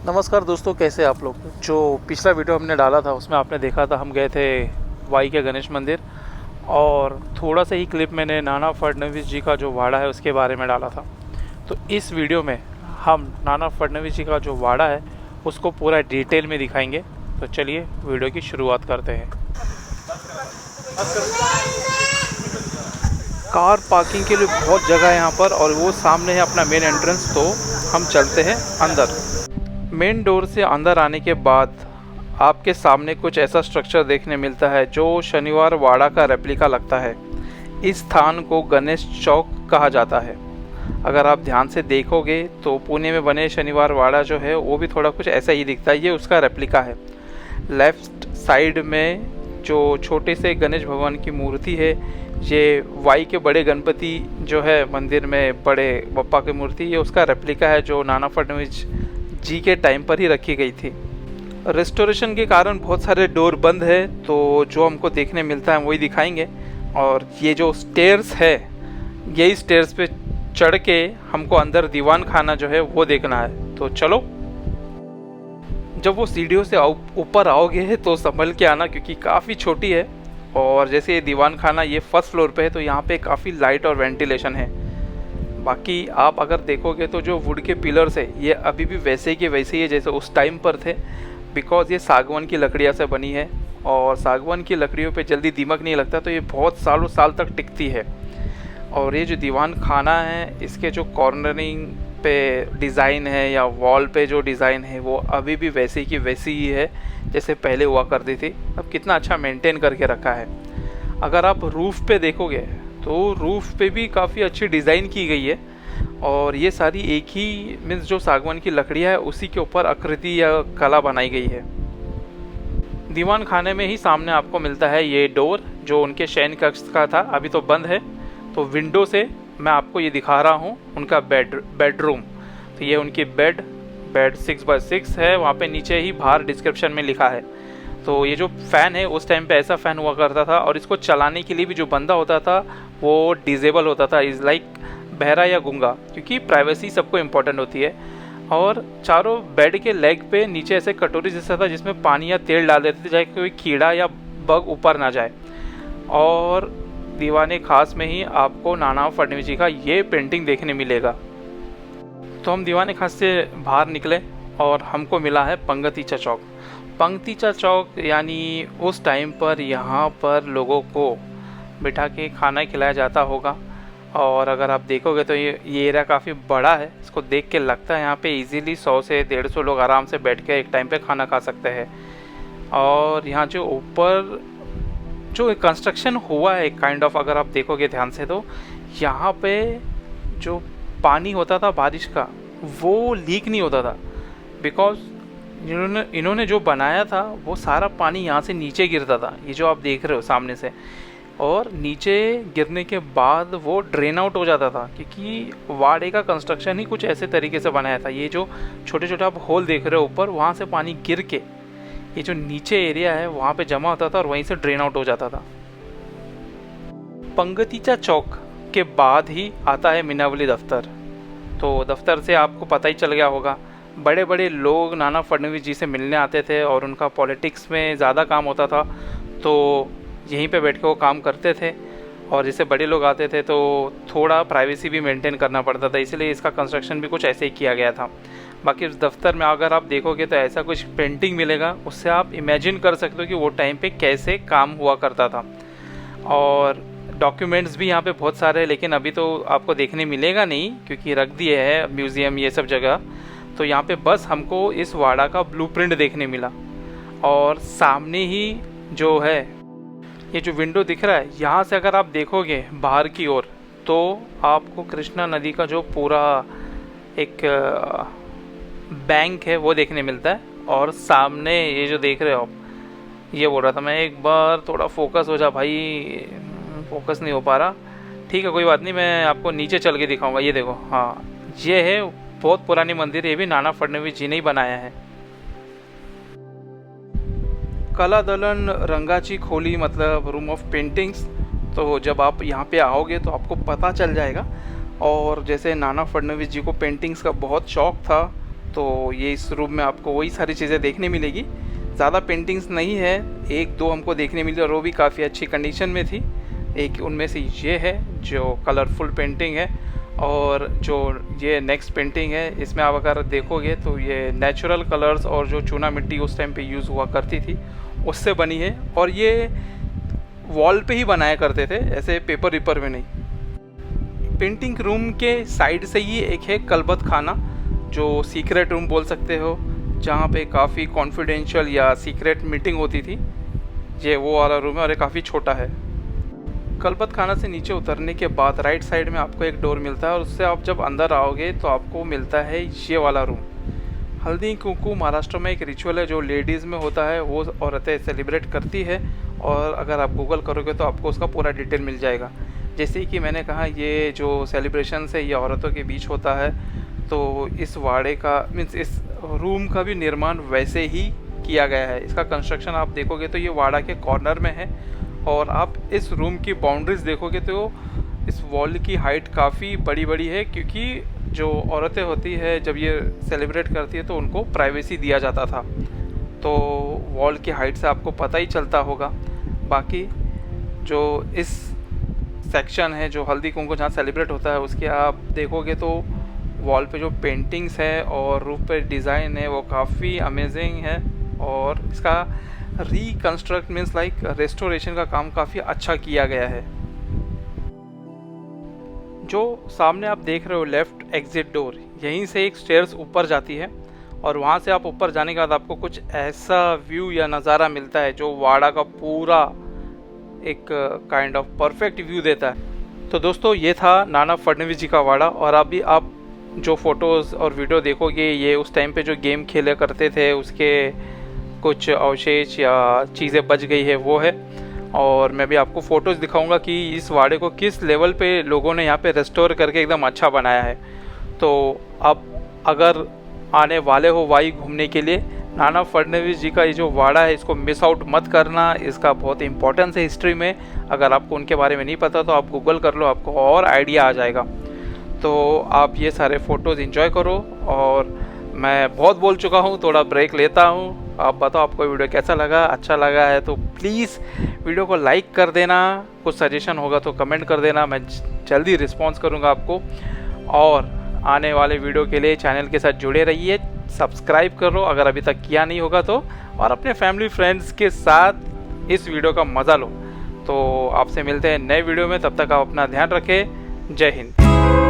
नमस्कार दोस्तों, कैसे आप लोग। जो पिछला वीडियो हमने डाला था उसमें आपने देखा था हम गए थे वाई के गणेश मंदिर, और थोड़ा सा ही क्लिप मैंने नाना फडणवीस जी का जो वाड़ा है उसके बारे में डाला था। तो इस वीडियो में हम नाना फडणवीस जी का जो वाड़ा है उसको पूरा डिटेल में दिखाएंगे। तो चलिए वीडियो की शुरुआत करते हैं। कार पार्किंग के लिए बहुत जगह है यहाँ पर, और वो सामने है अपना मेन एंट्रेंस। तो हम चलते हैं अंदर। मेन डोर से अंदर आने के बाद आपके सामने कुछ ऐसा स्ट्रक्चर देखने मिलता है जो शनिवार वाड़ा का रेप्लिका लगता है। इस स्थान को गणेश चौक कहा जाता है। अगर आप ध्यान से देखोगे तो पुणे में बने शनिवार वाड़ा जो है वो भी थोड़ा कुछ ऐसा ही दिखता है। ये उसका रेप्लिका है। लेफ्ट साइड में जो छोटे से गणेश भगवान की मूर्ति है, ये वाई के बड़े गणपति जो है मंदिर में बड़े बप्पा की मूर्ति, ये उसका रेप्लिका है जो नाना फडणवीस जी के टाइम पर ही रखी गई थी। रेस्टोरेशन के कारण बहुत सारे डोर बंद है, तो जो हमको देखने मिलता है वही दिखाएंगे। और ये जो स्टेयर्स है, यही स्टेयर्स पे चढ़ के हमको अंदर दीवान खाना जो है वो देखना है। तो चलो। जब वो सीढ़ियों से ऊपर आओगे तो संभल के आना, क्योंकि काफ़ी छोटी है। और जैसे ये दीवान खाना ये फर्स्ट फ्लोर पे है, तो यहाँ पे काफ़ी लाइट और वेंटिलेशन है। बाकी आप अगर देखोगे तो जो वुड के पिलर्स है ये अभी भी वैसे के वैसे ही है जैसे उस टाइम पर थे, बिकॉज ये सागवान की लकड़ियाँ से बनी है, और सागवान की लकड़ियों पे जल्दी दीमक नहीं लगता, तो ये बहुत सालों साल तक टिकती है। और ये जो दीवान खाना है, इसके जो कॉर्नरिंग पे डिज़ाइन है या वॉल पे जो डिज़ाइन है वो अभी भी वैसे की वैसी ही है जैसे पहले हुआ करती थी। अब कितना अच्छा मेंटेन करके रखा है। अगर आप रूफ़ पे देखोगे तो रूफ़ पे भी काफ़ी अच्छी डिज़ाइन की गई है, और ये सारी एक ही मीन्स जो सागवान की लकड़ियाँ है उसी के ऊपर आकृति या कला बनाई गई है। दीवान खाने में ही सामने आपको मिलता है ये डोर जो उनके शयन कक्ष का था, अभी तो बंद है। तो विंडो से मैं आपको ये दिखा रहा हूँ उनका बेडरूम। तो ये उनकी बेड 6x6 है। वहाँ पे नीचे ही बाहर डिस्क्रिप्शन में लिखा है। तो ये जो फ़ैन है उस टाइम पे ऐसा फ़ैन हुआ करता था, और इसको चलाने के लिए भी जो बंदा होता था वो डिजेबल होता था, इज़ लाइक बहरा या गूंगा, क्योंकि प्राइवेसी सबको इम्पोर्टेंट होती है। और चारों बेड के लेग पे नीचे ऐसे कटोरी जैसा था जिसमें पानी या तेल डाल देते थे, चाहे कोई कीड़ा या बग ऊपर ना जाए। और दीवाने खास में ही आपको नाना फडणवीस जी का ये पेंटिंग देखने मिलेगा। तो हम दीवाने खास से बाहर निकले और हमको मिला है पंगतीचा चौक। पंगतीचा चौक यानी उस टाइम पर यहाँ पर लोगों को बिठा के खाना खिलाया जाता होगा। और अगर आप देखोगे तो ये एरिया काफ़ी बड़ा है। इसको देख के लगता है यहाँ पे इजीली 100 से 150 लोग आराम से बैठ के एक टाइम पे खाना खा सकते हैं। और यहाँ जो ऊपर जो कंस्ट्रक्शन हुआ है काइंड ऑफ, अगर आप देखोगे ध्यान से तो यहाँ पे जो पानी होता था बारिश का वो लीक नहीं होता था, बिकॉज इन्होंने जो बनाया था वो सारा पानी यहाँ से नीचे गिरता था, ये जो आप देख रहे हो सामने से। और नीचे गिरने के बाद वो ड्रेन आउट हो जाता था, क्योंकि वाड़े का कंस्ट्रक्शन ही कुछ ऐसे तरीके से बनाया था। ये जो छोटे छोटे आप होल देख रहे हो ऊपर, वहाँ से पानी गिर के ये जो नीचे एरिया है वहाँ पे जमा होता था और वहीं से ड्रेन आउट हो जाता था। पंगतीचा चौक के बाद ही आता है मीनावली दफ्तर। तो दफ्तर से आपको पता ही चल गया होगा, बड़े बड़े लोग नाना फडणवीस जी से मिलने आते थे और उनका पॉलिटिक्स में ज़्यादा काम होता था, तो यहीं पे बैठ के वो काम करते थे। और जैसे बड़े लोग आते थे तो थोड़ा प्राइवेसी भी मेंटेन करना पड़ता था, इसलिए इसका कंस्ट्रक्शन भी कुछ ऐसे ही किया गया था। बाकी उस दफ्तर में अगर आप देखोगे तो ऐसा कुछ पेंटिंग मिलेगा, उससे आप इमेजिन कर सकते हो कि वो टाइम पे कैसे काम हुआ करता था। और डॉक्यूमेंट्स भी यहाँ पे बहुत सारे हैं, लेकिन अभी तो आपको देखने मिलेगा नहीं क्योंकि रख दिए है म्यूज़ियम ये सब जगह। तो यहाँ पे बस हमको इस वाड़ा का ब्लूप्रिंट देखने मिला। और सामने ही जो है ये जो विंडो दिख रहा है, यहाँ से अगर आप देखोगे बाहर की ओर तो आपको कृष्णा नदी का जो पूरा एक बैंक है वो देखने मिलता है। और सामने ये जो देख रहे हो आप, ये बोल रहा था मैं, एक बार थोड़ा फोकस हो जा भाई, फोकस नहीं हो पा रहा। ठीक है कोई बात नहीं, मैं आपको नीचे चल के दिखाऊंगा। ये देखो, हाँ ये है बहुत पुरानी मंदिर, ये भी नाना फडणवीस जी ने ही बनाया है। कला दलन रंगाची खोली मतलब रूम ऑफ पेंटिंग्स। तो जब आप यहाँ पे आओगे तो आपको पता चल जाएगा। और जैसे नाना फडणवीस जी को पेंटिंग्स का बहुत शौक़ था, तो ये इस रूम में आपको वही सारी चीज़ें देखने मिलेगी। ज़्यादा पेंटिंग्स नहीं है, 1-2 हमको देखने मिली और वो भी काफ़ी अच्छी कंडीशन में थी। एक उनमें से ये है जो कलरफुल पेंटिंग है, और जो ये नेक्स्ट पेंटिंग है इसमें आप अगर देखोगे तो ये नेचुरल कलर्स और जो चूना मिट्टी उस टाइम पे यूज़ हुआ करती थी उससे बनी है, और ये वॉल पे ही बनाया करते थे, ऐसे पेपर वेपर में नहीं। पेंटिंग रूम के साइड से ही एक है कलबत खाना, जो सीक्रेट रूम बोल सकते हो, जहाँ पे काफ़ी कॉन्फिडेंशियल या सीक्रेट मीटिंग होती थी। ये वो वाला रूम है और ये काफ़ी छोटा है। कलबत खाना से नीचे उतरने के बाद राइट साइड में आपको एक डोर मिलता है, और उससे आप जब अंदर आओगे तो आपको मिलता है ये वाला रूम। हल्दी कुंकू महाराष्ट्र में एक रिचुअल है जो लेडीज़ में होता है, वो औरतें सेलिब्रेट करती है, और अगर आप गूगल करोगे तो आपको उसका पूरा डिटेल मिल जाएगा। जैसे कि मैंने कहा, ये जो सेलिब्रेशन है ये औरतों के बीच होता है, तो इस वाड़े का मीन्स इस रूम का भी निर्माण वैसे ही किया गया है। इसका कंस्ट्रक्शन आप देखोगे तो ये वाड़ा के कॉर्नर में है, और आप इस रूम की बाउंड्रीज देखोगे तो इस वॉल की हाइट काफ़ी बड़ी बड़ी है, क्योंकि जो औरतें होती है जब ये सेलिब्रेट करती है तो उनको प्राइवेसी दिया जाता था। तो वॉल की हाइट से आपको पता ही चलता होगा। बाकी जो इस सेक्शन है जो हल्दी कुंकू जहाँ सेलिब्रेट होता है उसके आप देखोगे तो वॉल पे जो पेंटिंग्स है और रूफ पे डिज़ाइन है वो काफ़ी अमेजिंग है, और इसका रिकंस्ट्रक्ट मीन्स लाइक रेस्टोरेशन का काम काफ़ी अच्छा किया गया है। जो सामने आप देख रहे हो लेफ़्ट एग्जिट डोर, यहीं से एक स्टेयर्स ऊपर जाती है, और वहाँ से आप ऊपर जाने के बाद आपको कुछ ऐसा व्यू या नज़ारा मिलता है जो वाड़ा का पूरा एक काइंड ऑफ परफेक्ट व्यू देता है। तो दोस्तों ये था नाना फडणवीस जी का वाड़ा, और अभी आप जो फ़ोटोज़ और वीडियो देखोगे ये उस टाइम पे जो गेम खेला करते थे उसके कुछ अवशेष या चीज़ें बच गई है वो है। और मैं भी आपको फ़ोटोज़ दिखाऊंगा कि इस वाड़े को किस लेवल पे लोगों ने यहाँ पे रेस्टोर करके एकदम अच्छा बनाया है। तो अब अगर आने वाले हो वाई घूमने के लिए, नाना फडणवीस जी का ये जो वाड़ा है इसको मिस आउट मत करना, इसका बहुत इंपॉर्टेंस है हिस्ट्री में। अगर आपको उनके बारे में नहीं पता तो आप गूगल कर लो, आपको और आइडिया आ जाएगा। तो आप ये सारे फ़ोटोज़ एंजॉय करो, और मैं बहुत बोल चुका हूँ, थोड़ा ब्रेक लेता हूँ। आप बताओ आपको वीडियो कैसा लगा, अच्छा लगा है तो प्लीज़ वीडियो को लाइक कर देना, कुछ सजेशन होगा तो कमेंट कर देना, मैं जल्दी रिस्पॉन्स करूँगा आपको। और आने वाले वीडियो के लिए चैनल के साथ जुड़े रहिए, सब्सक्राइब करो अगर अभी तक किया नहीं होगा तो, और अपने फैमिली फ्रेंड्स के साथ इस वीडियो का मज़ा लो। तो आपसे मिलते हैं नए वीडियो में, तब तक आप अपना ध्यान रखें। जय हिंद।